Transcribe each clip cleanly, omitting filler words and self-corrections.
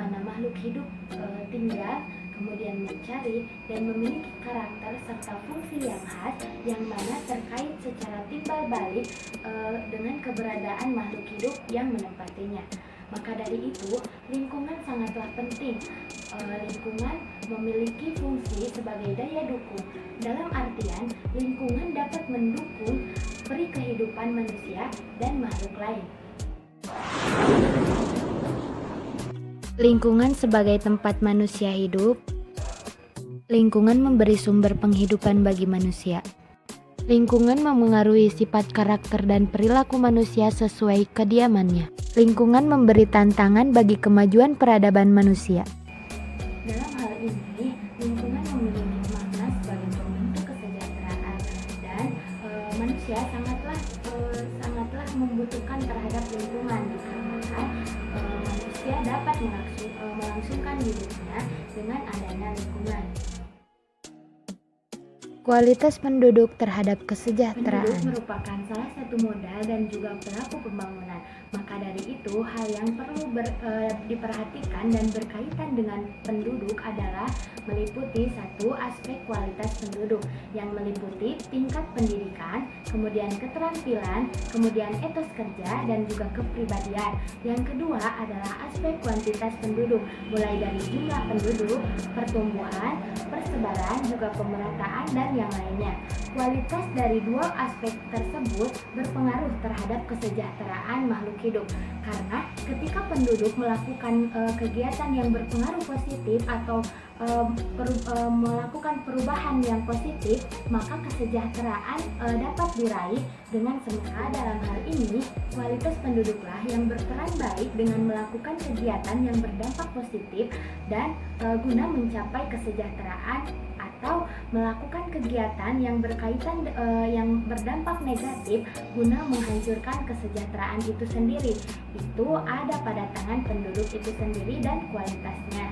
mana makhluk hidup tinggal, kemudian mencari dan memiliki karakter serta fungsi yang khas yang mana terkait secara timbal balik dengan keberadaan makhluk hidup yang menempatinya. Maka dari itu, lingkungan sangatlah penting. Lingkungan memiliki fungsi sebagai daya dukung. Dalam artian, lingkungan dapat mendukung peri kehidupan manusia dan makhluk lain. Lingkungan sebagai tempat manusia hidup. Lingkungan memberi sumber penghidupan bagi manusia. Lingkungan memengaruhi sifat karakter dan perilaku manusia sesuai kediamannya. Lingkungan memberi tantangan bagi kemajuan peradaban manusia. Dalam hal ini, lingkungan memiliki makna sebagai pembentuk kesejahteraan dan manusia sangatlah membutuhkan terhadap lingkungan dikarenakan manusia dapat melangsungkan hidupnya dengan adanya lingkungan. Kualitas penduduk terhadap kesejahteraan. Penduduk merupakan salah satu modal dan juga pelaku pembangunan. Maka dari itu, hal yang perlu diperhatikan dan berkaitan dengan penduduk adalah meliputi satu aspek kualitas penduduk yang meliputi tingkat pendidikan, kemudian keterampilan, kemudian etos kerja dan juga kepribadian. Yang kedua adalah aspek kuantitas penduduk, mulai dari jumlah penduduk, pertumbuhan, persebaran, juga pemerataan dan yang lainnya. Kualitas dari dua aspek tersebut berpengaruh terhadap kesejahteraan makhluk hidup. Karena ketika penduduk melakukan kegiatan yang berpengaruh positif atau melakukan perubahan yang positif, maka kesejahteraan dapat diraih dengan semesta. Dalam hal ini, kualitas penduduklah yang berperan baik dengan melakukan kegiatan yang berdampak positif dan guna mencapai kesejahteraan, atau melakukan kegiatan yang berkaitan yang berdampak negatif guna menghancurkan kesejahteraan itu sendiri. Itu ada pada tangan penduduk itu sendiri dan kualitasnya.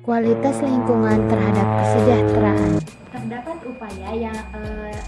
Kualitas lingkungan terhadap kesejahteraan. Terdapat upaya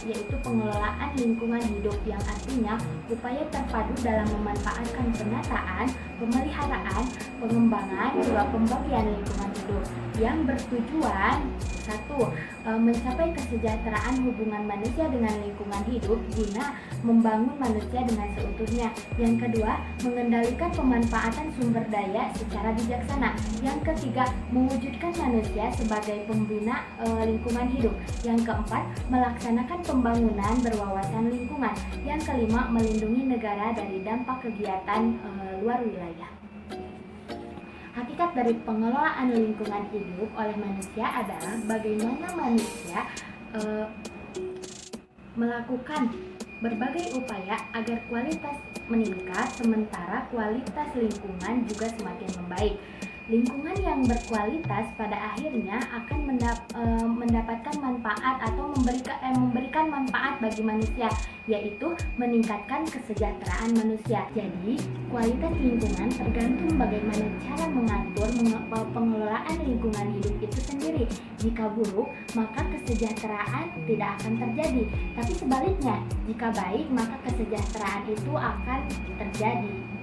yaitu pengelolaan lingkungan hidup, yang artinya upaya terpadu dalam memanfaatkan penataan, pemeliharaan, pengembangan, juga pembagian lingkungan hidup yang bertujuan satu, mencapai kesejahteraan hubungan manusia dengan lingkungan hidup guna membangun manusia dengan seutuhnya. Yang kedua, mengendalikan pemanfaatan sumber daya secara bijaksana. Yang ketiga, mewujudkan manusia sebagai pembina lingkungan hidup. Yang keempat, melaksanakan pembangunan berwawasan lingkungan. Yang kelima, melindungi negara dari dampak kegiatan luar wilayah. Hakikat dari pengelolaan lingkungan hidup oleh manusia adalah bagaimana manusia melakukan berbagai upaya agar kualitas meningkat, sementara kualitas lingkungan juga semakin membaik. Lingkungan yang berkualitas pada akhirnya akan mendapatkan manfaat atau memberikan manfaat bagi manusia, yaitu meningkatkan kesejahteraan manusia. Jadi, kualitas lingkungan tergantung bagaimana cara mengatur pengelolaan lingkungan hidup itu sendiri. Jika buruk, maka kesejahteraan tidak akan terjadi. Tapi sebaliknya, jika baik, maka kesejahteraan itu akan terjadi.